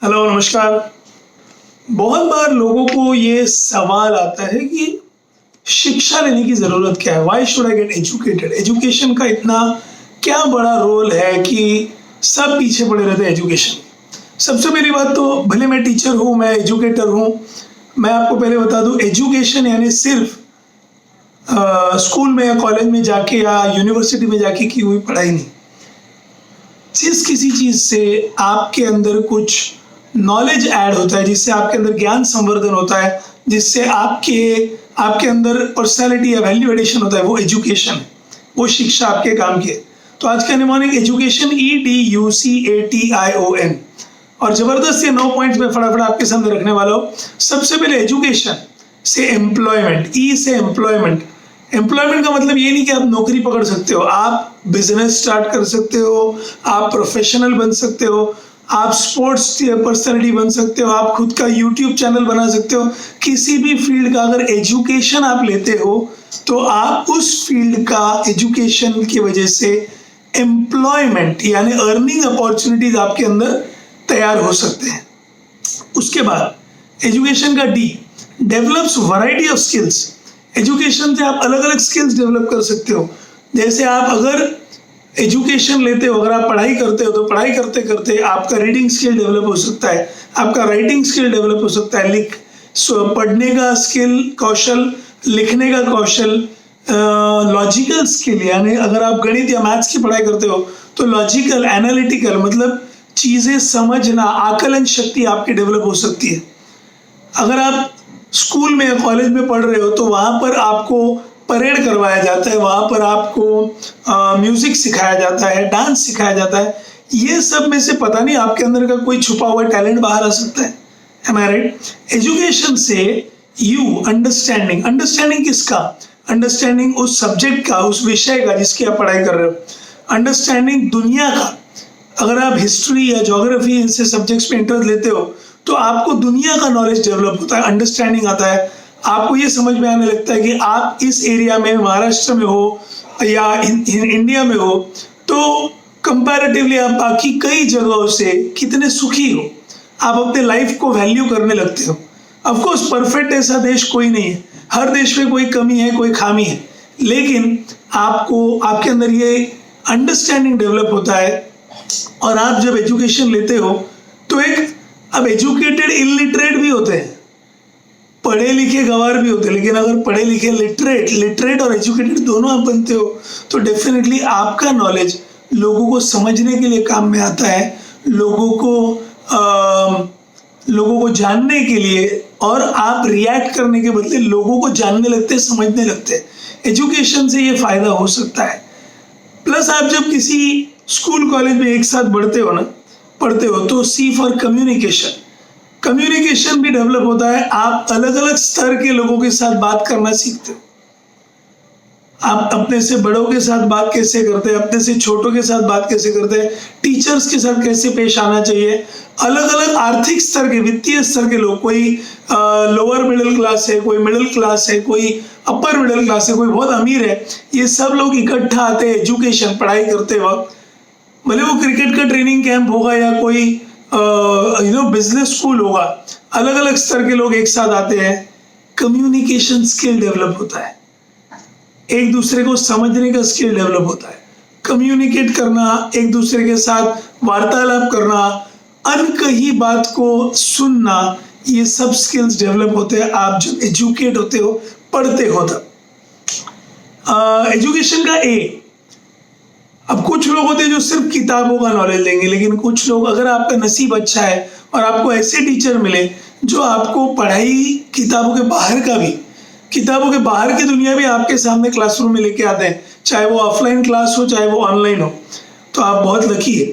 Hello, नमस्कार। बहुत बार लोगों को ये सवाल आता है कि शिक्षा लेने की ज़रूरत क्या है? Why should I get educated? Education का इतना क्या बड़ा रोल है कि सब पीछे पड़े रहते हैं एजुकेशन। सबसे पहली बात तो भले मैं टीचर हूँ, मैं एजुकेटर हूँ, मैं आपको पहले बता दूँ एजुकेशन यानी सिर्फ स्कूल में या कॉलेज में जाके या यूनिवर्सिटी में जाके की हुई पढ़ाई नहीं। जिस किसी चीज़ से आपके अंदर कुछ नॉलेज ऐड होता है, जिससे आपके अंदर ज्ञान संवर्धन होता है, जिससे आपके आपके अंदर पर्सनालिटी या वैल्यू एडिशन होता है, वो एजुकेशन है, वो शिक्षा आपके काम की है। तो आज का निमोनिक एजुकेशन EDUCATION। और ज़बरदस्त ये 9 पॉइंट्स में फटाफट आपके सामने रखने वाला हूँ। सबसे पहले एजुकेशन से एम्प्लॉयमेंट, ई से एम्प्लॉयमेंट। एम्प्लॉयमेंट का मतलब ये नहीं कि आप नौकरी पकड़ सकते हो, आप बिजनेस स्टार्ट कर सकते हो, आप प्रोफेशनल बन सकते हो, आप स्पोर्ट्स पर्सनालिटी बन सकते हो, आप खुद का यूट्यूब चैनल बना सकते हो। किसी भी फील्ड का अगर एजुकेशन आप लेते हो तो आप उस फील्ड का एजुकेशन की वजह से एम्प्लॉयमेंट यानी अर्निंग अपॉर्चुनिटीज आपके अंदर तैयार हो सकते हैं। उसके बाद एजुकेशन का D, develops variety of skills. Education से आप अलग अलग स्किल्स डेवलप कर सकते हो। जैसे आप अगर एजुकेशन लेते हो, अगर आप पढ़ाई करते हो तो पढ़ाई करते करते आपका रीडिंग स्किल डेवलप हो सकता है, आपका राइटिंग स्किल डेवलप हो सकता है, पढ़ने का स्किल, कौशल, लिखने का कौशल, लॉजिकल स्किल यानी अगर आप गणित या मैथ्स की पढ़ाई करते हो तो लॉजिकल, एनालिटिकल मतलब चीज़ें समझना, आकलन शक्ति आपकी डेवलप हो सकती है। अगर आप स्कूल में या कॉलेज में पढ़ रहे हो तो वहाँ पर आपको परेड करवाया जाता है, वहाँ पर आपको म्यूज़िक सिखाया जाता है, डांस सिखाया जाता है। ये सब में से पता नहीं आपके अंदर का कोई छुपा हुआ टैलेंट बाहर आ सकता है। एम आई राइट? एजुकेशन से यू अंडरस्टैंडिंग, अंडरस्टैंडिंग किसका? अंडरस्टैंडिंग उस सब्जेक्ट का, उस विषय का जिसकी आप पढ़ाई कर रहे हो। अंडरस्टैंडिंग दुनिया का, अगर आप हिस्ट्री या ज्योग्राफी इनसे सब्जेक्ट्स में इंटरेस्ट लेते हो तो आपको दुनिया का नॉलेज डेवलप होता है, अंडरस्टैंडिंग आता है। आपको ये समझ में आने लगता है कि आप इस एरिया में, महाराष्ट्र में हो या इंडिया में हो तो कंपैरेटिवली आप बाकी कई जगहों से कितने सुखी हो, आप अपने लाइफ को वैल्यू करने लगते हो। ऑफ कोर्स परफेक्ट ऐसा देश कोई नहीं है, हर देश में कोई कमी है, कोई खामी है, लेकिन आपको आपके अंदर ये अंडरस्टैंडिंग डेवलप होता है। और आप जब एजुकेशन लेते हो तो एक, अब एजुकेटेड इलिटरेट भी होते हैं, पढ़े लिखे गंवार भी होते हैं, लेकिन अगर पढ़े लिखे लिटरेट और एजुकेटेड दोनों आप बनते हो तो डेफिनेटली आपका नॉलेज लोगों को समझने के लिए काम में आता है, लोगों को जानने के लिए, और आप रिएक्ट करने के बदले लोगों को जानने लगते हैं, समझने लगते हैं। एजुकेशन से ये फायदा हो सकता है। प्लस आप जब किसी स्कूल कॉलेज में एक साथ पढ़ते हो तो सी फॉर कम्युनिकेशन, कम्युनिकेशन भी डेवलप होता है। आप अलग अलग स्तर के लोगों के साथ बात करना सीखते हो। आप अपने से बड़ों के साथ बात कैसे करते हैं, अपने से छोटों के साथ बात कैसे करते हैं, टीचर्स के साथ कैसे पेश आना चाहिए। अलग अलग आर्थिक स्तर के, वित्तीय स्तर के लोग, कोई लोअर मिडिल क्लास है, कोई मिडिल क्लास है, कोई अपर मिडिल क्लास है, कोई बहुत अमीर है, ये सब लोग इकट्ठा आते हैं एजुकेशन, पढ़ाई करते वक्त। भले वो क्रिकेट का ट्रेनिंग कैंप होगा या कोई बिजनेस स्कूल होगा, अलग अलग स्तर के लोग एक साथ आते हैं। कम्युनिकेशन स्किल डेवलप होता है, एक दूसरे को समझने का स्किल डेवलप होता है, कम्युनिकेट करना, एक दूसरे के साथ वार्तालाप करना, अनकही बात को सुनना, ये सब स्किल्स डेवलप होते हैं आप जब एजुकेट होते हो, पढ़ते हो तब। एजुकेशन का ए, अब कुछ लोग होते हैं जो सिर्फ किताबों का नॉलेज लेंगे, लेकिन कुछ लोग, अगर आपका नसीब अच्छा है और आपको ऐसे टीचर मिले जो आपको पढ़ाई किताबों के बाहर का भी, किताबों के बाहर की दुनिया भी आपके सामने क्लासरूम में लेके आते हैं, चाहे वो ऑफलाइन क्लास हो चाहे वो ऑनलाइन हो, तो आप बहुत लकी है।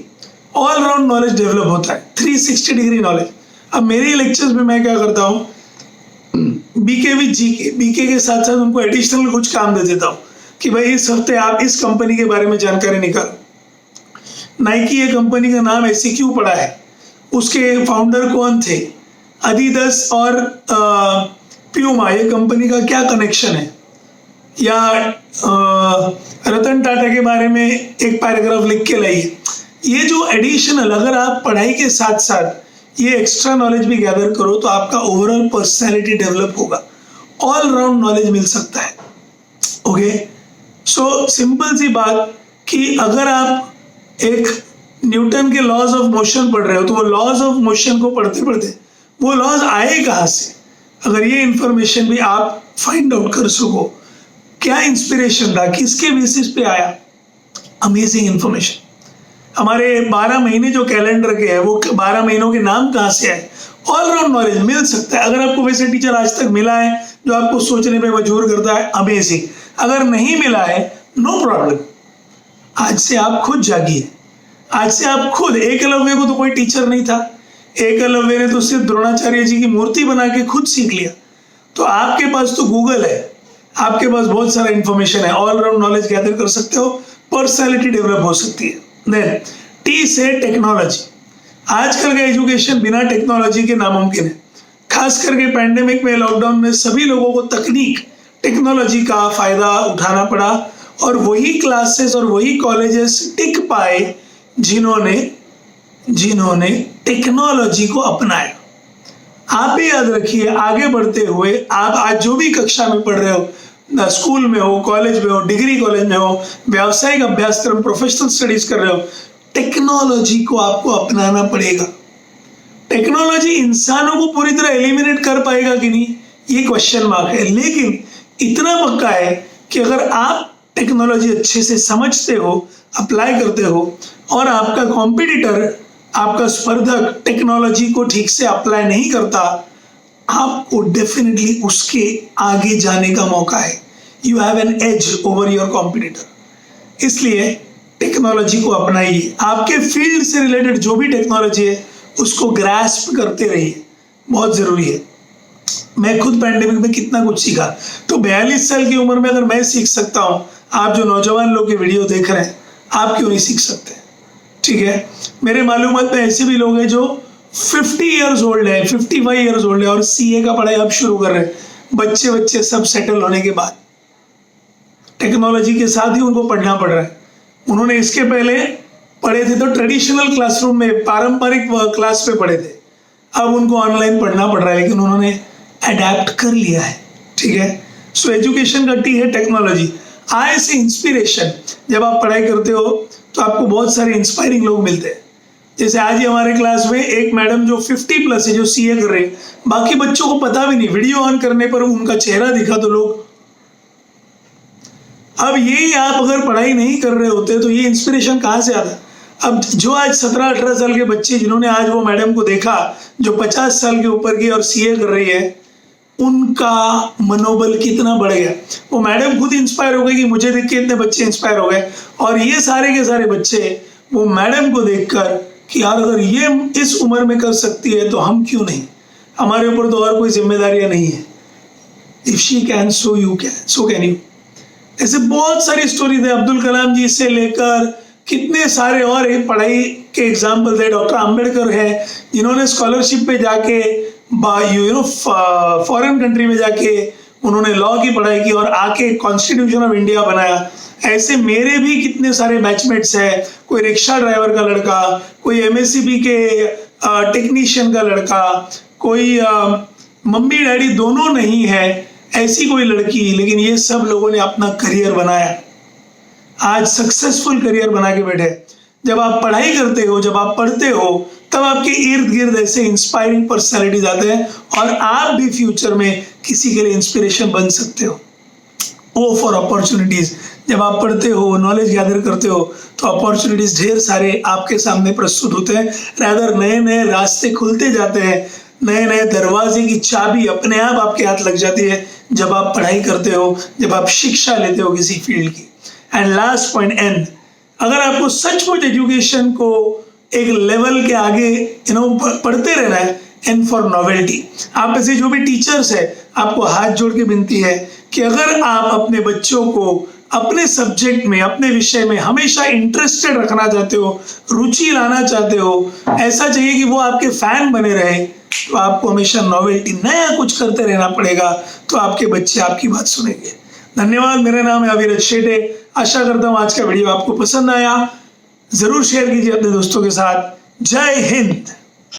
ऑल राउंड नॉलेज डेवलप होता है, 360 डिग्री नॉलेज। अब मेरे लेक्चर्स में मैं क्या करता हूँ, बीके विद जीके, बीके के साथ साथ उनको एडिशनल कुछ काम दे देता हूँ कि भाई इस हफ्ते आप इस कंपनी के बारे में जानकारी निकालो। नाइकी ये कंपनी का नाम ऐसे क्यों पड़ा है, उसके फाउंडर कौन थे, अडीडास और प्यूमा ये कंपनी का क्या कनेक्शन है, या रतन टाटा के बारे में एक पैराग्राफ लिख के लाइए। ये जो एडिशनल, अगर आप पढ़ाई के साथ साथ ये एक्स्ट्रा नॉलेज भी गैदर करो तो आपका ओवरऑल पर्सनैलिटी डेवलप होगा, ऑल राउंड नॉलेज मिल सकता है। ओके, सो सिंपल सी बात कि अगर आप एक न्यूटन के लॉज ऑफ मोशन पढ़ रहे हो तो वो लॉज ऑफ मोशन को पढ़ते पढ़ते वो लॉज आए कहाँ से, अगर ये इंफॉर्मेशन भी आप फाइंड आउट कर सको, क्या इंस्पिरेशन था, किसके बेसिस पे आया, अमेजिंग इंफॉर्मेशन। हमारे 12 महीने जो कैलेंडर के है वो 12 महीनों के नाम कहाँ से आए, ऑल राउंड नॉलेज मिल सकता है। अगर आपको वैसे टीचर आज तक मिला है जो आपको सोचने पे मजबूर करता है, अमेजिंग। अगर नहीं मिला है, नो प्रॉब्लम, आज से आप खुद जागिए, आज से आप खुद। एकलव्य को तो कोई टीचर नहीं था, एकलव्य ने तो सिर्फ द्रोणाचार्य जी की मूर्ति बना के खुद सीख लिया। तो आपके पास तो गूगल है, आपके पास बहुत सारा इंफॉर्मेशन है, ऑल राउंड नॉलेज गैदर कर सकते हो, पर्सनैलिटी डेवलप हो सकती है। देन टी से टेक्नोलॉजी। आजकल का एजुकेशन बिना टेक्नोलॉजी के नामुमकिन है। खास करके पैंडेमिक में, लॉकडाउन में सभी लोगों को तकनीक, टेक्नोलॉजी का फायदा उठाना पड़ा और वही क्लासेस और वही कॉलेजेस टिक पाए जिन्होंने टेक्नोलॉजी को अपनाया। आप भी याद रखिए, आगे बढ़ते हुए आप आज जो भी कक्षा में पढ़ रहे हो, स्कूल में हो, कॉलेज में हो, डिग्री कॉलेज में हो, व्यावसायिक अभ्यासक्रम, प्रोफेशनल स्टडीज कर रहे हो, टेक्नोलॉजी को आपको अपनाना पड़ेगा। टेक्नोलॉजी इंसानों को पूरी तरह एलिमिनेट कर पाएगा कि नहीं, ये क्वेश्चन मार्क है, लेकिन इतना पक्का है कि अगर आप टेक्नोलॉजी अच्छे से समझते हो, अप्लाई करते हो और आपका कॉम्पिटिटर, आपका स्पर्धक टेक्नोलॉजी को ठीक से अप्लाई नहीं करता, आपको डेफिनेटली उसके आगे जाने का मौका है। You have an edge over your competitor. इसलिए टेक्नोलॉजी को अपनाइए, आपके फील्ड से रिलेटेड जो भी टेक्नोलॉजी है उसको ग्रास्प करते रहिए, बहुत जरूरी है। मैं खुद पैंडेमिक में कितना कुछ सीखा, तो 42 साल की उम्र में अगर मैं सीख सकता हूँ, आप जो नौजवान लोग के वीडियो देख रहे हैं, आप क्यों नहीं सीख सकते? ठीक है, मेरे मालूमात में ऐसे भी लोग हैं जो 50 ईयर्स ओल्ड है, 55 ईयर्स ओल्ड है और सीए का पढ़ाई अब शुरू कर रहे हैं, बच्चे सब सेटल होने के बाद। टेक्नोलॉजी के साथ ही उनको पढ़ना पड़ रहा है। उन्होंने इसके पहले पढ़े थे तो ट्रेडिशनल क्लासरूम में, पारंपरिक क्लास पे पढ़े थे, अब उनको ऑनलाइन पढ़ना पड़ रहा है, लेकिन उन्होंने अडेप्ट कर लिया है। ठीक है, सो एजुकेशन का टी है टेक्नोलॉजी। आय से इंस्पिरेशन। जब आप पढ़ाई करते हो तो आपको बहुत सारे इंस्पायरिंग लोग मिलते हैं। जैसे आज ही हमारे क्लास में एक मैडम जो 50+ है, जो सीए कर रहे हैं, बाकी बच्चों को पता भी नहीं, वीडियो ऑन करने पर उनका चेहरा दिखा तो लोग, अब यही आप अगर पढ़ाई नहीं कर रहे होते तो ये इंस्पिरेशन कहाँ से आता? अब जो आज 17-18 साल के बच्चे जिन्होंने आज वो मैडम को देखा जो 50 साल के ऊपर की और सीए कर रही है, उनका मनोबल कितना बढ़ गया। वो मैडम खुद इंस्पायर हो गई कि मुझे देख के इतने बच्चे इंस्पायर हो गए, और ये सारे के सारे बच्चे वो मैडम को देखकर कि यार अगर ये इस उम्र में कर सकती है तो हम क्यों नहीं, हमारे ऊपर तो और कोई जिम्मेदारियां नहीं है। If she can so you can, so can you. ऐसे बहुत सारी स्टोरीज है, अब्दुल कलाम जी से लेकर कितने सारे और पढ़ाई के एग्जाम्पल है। डॉक्टर आम्बेडकर है जिन्होंने स्कॉलरशिप पे जाके फॉरेन कंट्री में जाके उन्होंने लॉ की पढ़ाई की और आके कॉन्स्टिट्यूशन ऑफ इंडिया बनाया। ऐसे मेरे भी कितने सारे बैचमेट्स हैं, कोई रिक्शा ड्राइवर का लड़का, कोई एमएससीबी के टेक्नीशियन का लड़का, कोई मम्मी डैडी दोनों नहीं है, ऐसी कोई लड़की, लेकिन ये सब लोगों ने अपना करियर बनाया, आज सक्सेसफुल करियर बना के बैठे। जब आप पढ़ाई करते हो, जब आप पढ़ते हो, तब आपके इर्द गिर्द ऐसे इंस्पायरिंग पर्सनालिटीज आते हैं और आप भी फ्यूचर में किसी के लिए इंस्पिरेशन बन सकते हो। Oh for opportunities. जब आप पढ़ते हो, नॉलेज गैदर करते हो, तो अपॉर्चुनिटीज ढेर सारे आपके सामने प्रस्तुत होते हैं। रादर नए नए रास्ते खुलते जाते हैं, नए नए दरवाजे की चाबी अपने आप आपके हाथ लग जाती है जब आप पढ़ाई करते हो, जब आप शिक्षा लेते हो किसी फील्ड की। And last point, and. अगर आपको सचमुच एजुकेशन को एक लेवल के आगे पढ़ते रहना है, एंड फॉर नॉवेल्टी। आप ऐसे जो भी टीचर्स है, आपको हाथ जोड़ के विनती है कि अगर आप अपने बच्चों को अपने सब्जेक्ट में, अपने विषय में हमेशा इंटरेस्टेड रखना चाहते हो, रुचि लाना चाहते हो, ऐसा चाहिए कि वो आपके फैन बने रहे, तो आपको हमेशा नॉवेल्टी, नया कुछ करते रहना पड़ेगा, तो आपके बच्चे आपकी बात सुनेंगे। धन्यवाद। मेरा नाम है अविरत शेटे। आशा करता हूँ आज का वीडियो आपको पसंद आया। जरूर शेयर कीजिए अपने दोस्तों के साथ। जय हिंद।